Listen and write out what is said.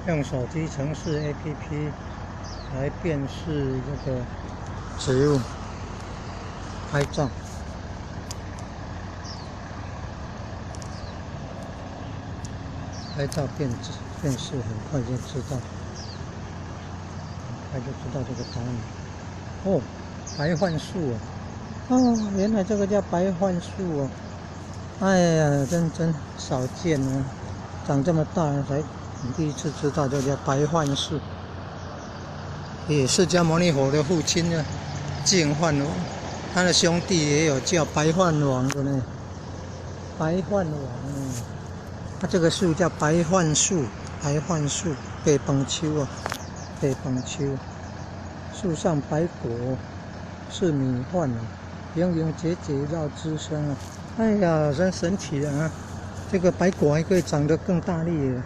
用手机程式 APP 来辨识这个植物，拍照。拍照辨识，很快就知道，很快就知道这个答案。哦，白柾树啊！哦，原来这个叫白柾树哦。哎呀，真少见啊！长这么大才第一次知道这叫白柾树。也释迦牟尼佛的父亲啊，净饭王，他的兄弟也有叫白饭王的呢。白饭王呢，它这个树叫白柾树，白柾树，白饭树啊，白饭树，树上白果是米饭啊，盈盈结结绕枝生啊。哎呀，真神奇啊！这个白果还可以长得更大粒。